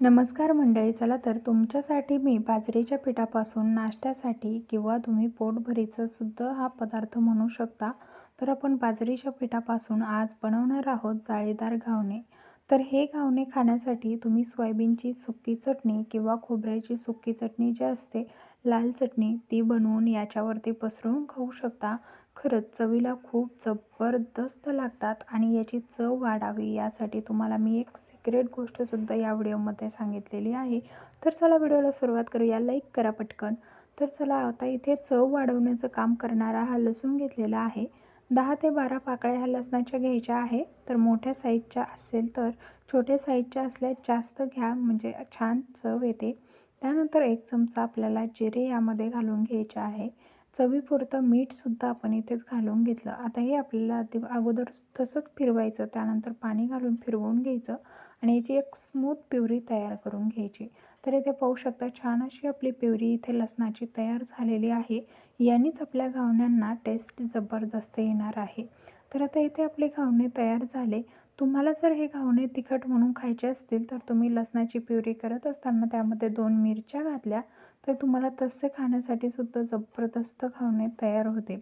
नमस्कार मंडळी. चला तर तुमच्यासाठी मी बाजरीच्या पिठापासून नाश्त्यासाठी किंवा तुम्ही पोटभरीचा सुद्धा हा पदार्थ म्हणू शकता. तर आपण बाजरीच्या पिठापासून आज बनवणार आहोत जाळीदार घावणे. तर हे घावणे खाण्यासाठी तुम्ही सोयाबीनची सुकी चटणी किंवा खोबऱ्याची सुकी चटणी जी असते, लाल चटणी, ती बनवून याच्यावरती पसरवून खाऊ शकता. खरंच चवीला खूप जबरदस्त लागतात आणि याची चव वाढावी यासाठी तुम्हाला मी एक सिक्रेट गोष्टसुद्धा या व्हिडिओमध्ये सांगितलेली आहे. तर चला व्हिडिओला सुरुवात करूया. लाईक करा पटकन. तर चला आता इथे चव वाढवण्याचं काम करणारा हा लसूण घेतलेला आहे. 10 ते 12 पाकळ्या ह्या लसणाच्या घ्यायच्या आहे. तर मोठ्या साईजच्या असेल तर छोट्या साईजच्या असल्या जास्त घ्या, म्हणजे छान चव येते. त्यानंतर 1 चमचा आपल्याला जिरे यामध्ये घालून घ्यायचे आहे. चवीपुरतं मीठसुद्धा आपण इथेच घालून घेतलं. आता हे आपल्याला अगोदर तसंच फिरवायचं, त्यानंतर पाणी घालून फिरवून घ्यायचं आणि याची एक स्मूथ प्युरी तयार करून घ्यायची. तर इथे पाहू शकता छान अशी आपली प्युरी इथे लसणाची तयार झालेली आहे. यानेच आपल्या घावण्यांना टेस्ट जबरदस्त येणार आहे. तर आता इथे आपले घावणे तयार झाले. तुम्हाला जर हे घावणे तिखट म्हणून खायचे असतील तर तुम्ही लसणाची प्युरी करत असताना त्यामध्ये 2 मिरच्या घातल्या तर तुम्हाला तसे खाण्यासाठी सुद्धा जबरदस्त घावणे तयार होतील.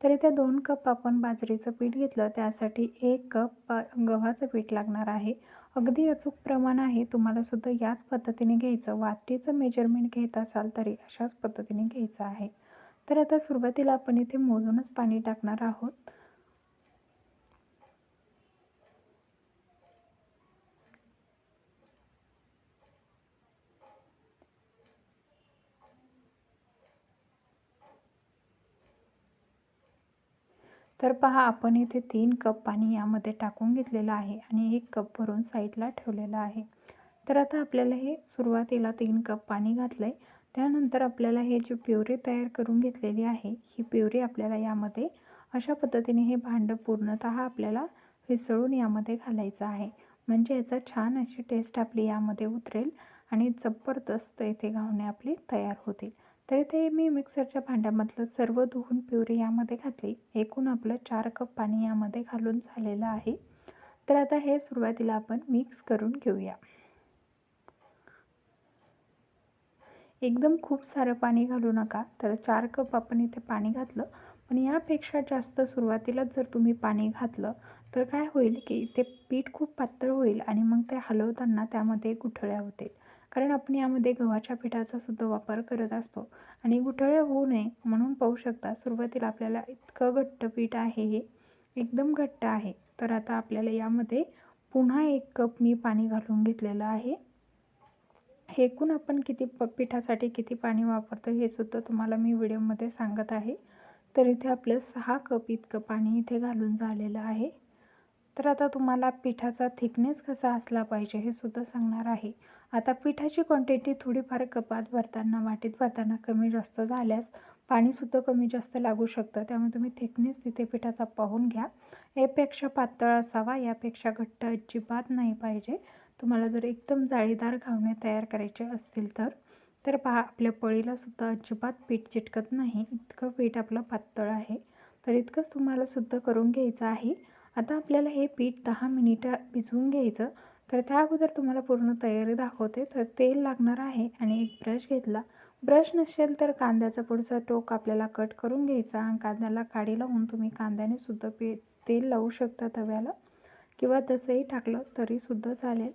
तर इथे 2 कप आपण बाजरीचं पीठ घेतलं, त्यासाठी 1 कप गव्हाचं पीठ लागणार आहे. अगदी अचूक प्रमाण आहे. तुम्हाला सुद्धा याच पद्धतीने घ्यायचं. वाटीचं मेजरमेंट घेत असाल तरी अशाच पद्धतीने घ्यायचं आहे. तर आता सुरुवातीला आपण इथे मोजूनच पाणी टाकणार आहोत. तर पहा, आपण इथे 3 कप पाणी यामध्ये टाकून घेतलेलं आहे आणि 1 कप भरून साईडला ठेवलेलं आहे. तर आता आपल्याला हे सुरुवातीला 3 कप पाणी घातलं आहे. त्यानंतर आपल्याला हे जी प्युरी तयार करून घेतलेली आहे, ही प्युरी आपल्याला यामध्ये अशा पद्धतीने हे भांडं पूर्णतः आपल्याला मिसळून यामध्ये घालायचं आहे. म्हणजे याचा छान अशी टेस्ट आपली यामध्ये उतरेल आणि जबरदस्त इथे घावणे आपली तयार होतील. तर इथे मी मिक्सरच्या भांड्यामधलं सर्व धुवून प्युरी यामध्ये घातली. एकूण आपलं 4 कप पाणी यामध्ये घालून झालेलं आहे. तर आता हे सुरुवातीला आपण मिक्स करून घेऊया. एकदम खूप सारं पाणी घालू नका. तर 4 कप आपण इथे पाणी घातलं, पण यापेक्षा जास्त सुरुवातीलाच जर तुम्ही पाणी घातलं तर काय होईल की ते पीठ खूप पातळ होईल आणि मग ते हलवताना त्यामध्ये गुठळ्या होतील. कारण आपण यामध्ये गव्हाच्या पिठाचा सुद्धा वापर करत असतो आणि गुठळ्या होऊ नये म्हणून पाहू शकता सुरुवातीला आपल्याला इतकं घट्ट पीठ आहे, हे एकदम घट्ट आहे. तर आता आपल्याला यामध्ये पुन्हा 1 कप मी पाणी घालून घेतलेलं आहे. एकूण आपण पिठासाठी किती पाणी वापरतो हे सुद्धा तुम्हाला मी व्हिडिओमध्ये सांगत आहे. तर इथे आपलं 6 कप इतकं पाणी इथे घालून झालेलं आहे. तर आता तुम्हाला पिठाचा थिकनेस कसा असला पाहिजे हे सुद्धा सांगणार आहे. आता पिठाची क्वांटिटी थोडीफार कपात भरताना, वाटीत भरताना कमी जास्त झाल्यास पाणीसुद्धा कमी जास्त लागू शकतं. त्यामुळे तुम्ही थिकनेस तिथे पिठाचा पाहून घ्या. यापेक्षा पातळ असावा, यापेक्षा घट्ट अजिबात नाही पाहिजे. तुम्हाला जर एकदम जाळीदार घावणे तयार करायचे असतील तर पहा, आपल्या पळीला सुद्धा अजिबात पीठ चिटकत नाही, इतकं पीठ आपलं पातळ आहे. तर इतकंच तुम्हाला सुद्धा करून घ्यायचं आहे. आता आपल्याला हे पीठ 10 मिनिटं भिजवून घ्यायचं. तर त्या अगोदर तुम्हाला पूर्ण तयारी दाखवते. तर तेल लागणार आहे आणि एक ब्रश घेतला. ब्रश नसेल तर कांद्याचं पुढचं टोक आपल्याला कट करून घ्यायचा आणि कांद्याला काडी लावून तुम्ही कांद्याने सुद्धा तेल लावू शकता तव्याला किंवा तसंही टाकलं तरीसुद्धा चालेल.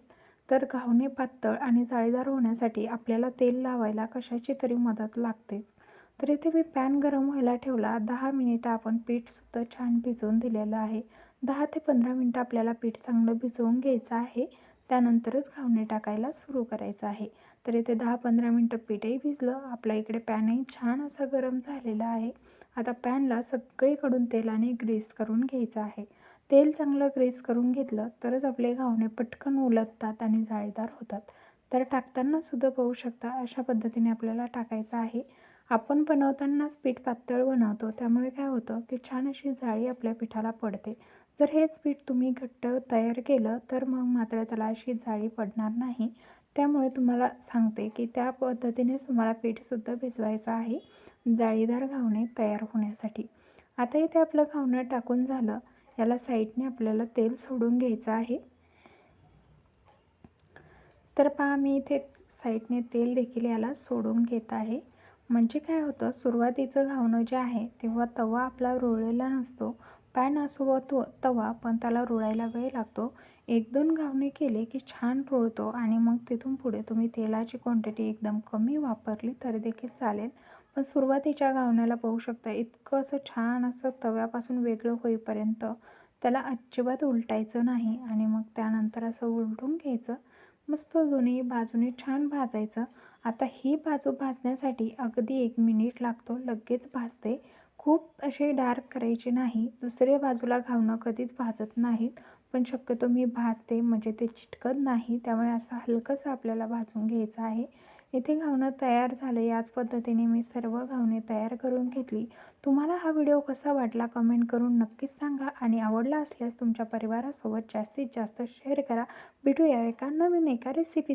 तर घावणे पातळ आणि जाळीदार होण्यासाठी आपल्याला तेल लावायला कशाची तरी मदत लागतेच. तर इथे मी पॅन गरम व्हायला ठेवला. 10 मिनिटं आपण पीठसुद्धा छान भिजवून दिलेलं आहे. 10 ते 15 मिनिटं आपल्याला पीठ चांगलं भिजवून घ्यायचं आहे. त्यानंतरच घावणे टाकायला सुरू करायचं आहे. तर इथे 10-15 मिनिटं पीठही भिजलं. आपल्या इकडे पॅनही छान असं गरम झालेलं आहे. आता पॅनला सगळीकडून तेलाने ग्रीस करून घ्यायचं आहे. तेल चांगलं ग्रीस करून घेतलं तरच आपले घावणे पटकन उलटतात आणि जाळीदार होतात. तर टाकताना सुद्धा पाहू शकता अशा पद्धतीने आपल्याला टाकायचं आहे. आपण बनवतानाच पीठ पातळ बनवतो, त्यामुळे काय होतं की छान अशी जाळी आपल्या पिठाला पडते. जर हेच पीठ तुम्ही घट्ट तयार केलं तर मग मात्र त्याला अशी जाळी पडणार नाही. त्यामुळे तुम्हाला सांगते की त्या पद्धतीनेच तुम्हाला पीठसुद्धा भिजवायचं आहे जाळीदार घावणे तयार होण्यासाठी. आता इथे आपलं घावणं टाकून झालं. याला साईडने आपल्याला तेल सोडून घ्यायचं आहे. तर पहा मी इथे साईडने तेल देखील याला सोडून घेत आहे. म्हणजे काय होतं, सुरुवातीचं घावणं जे आहे तेव्हा तवा आपला रुळलेला नसतो. पॅन असो तवा, पण त्याला रुळायला वेळ लागतो. 1-2 घावणे केले की छान रुळतो आणि मग तिथून पुढे तुम्ही तेलाची क्वांटिटी एकदम कमी वापरली तरी देखील चालेल. पण सुरुवातीच्या घावण्याला पाहू शकता इतकं असं छान असं तव्यापासून वेगळं होईपर्यंत त्याला अजिबात उलटायचं नाही आणि मग त्यानंतर असं उलटून घ्यायचं. मस्त दोन्ही बाजूने छान भाजायचं. आता ही बाजू भाजण्यासाठी अगदी 1 मिनिट लागतो, लगेच भाजते. खूप असे डार्क करायचे नाही. दुसऱ्या बाजूला घावणं कधीच भाजत नाहीत, पण शक्यतो मी भाजते म्हणजे ते चिटकत नाही. त्यामुळे असं हलकंसं आपल्याला भाजून घ्यायचं आहे. इथे घावणं तयार झालं. याच पद्धतीने मी सर्व घावणे तयार करून घेतली. तुम्हाला हा व्हिडिओ कसा वाटला कमेंट करून नक्कीच सांगा आणि आवडला असल्यास तुमच्या परिवारासोबत जास्तीत जास्त शेअर करा. भेटूया एका नवीन रेसिपी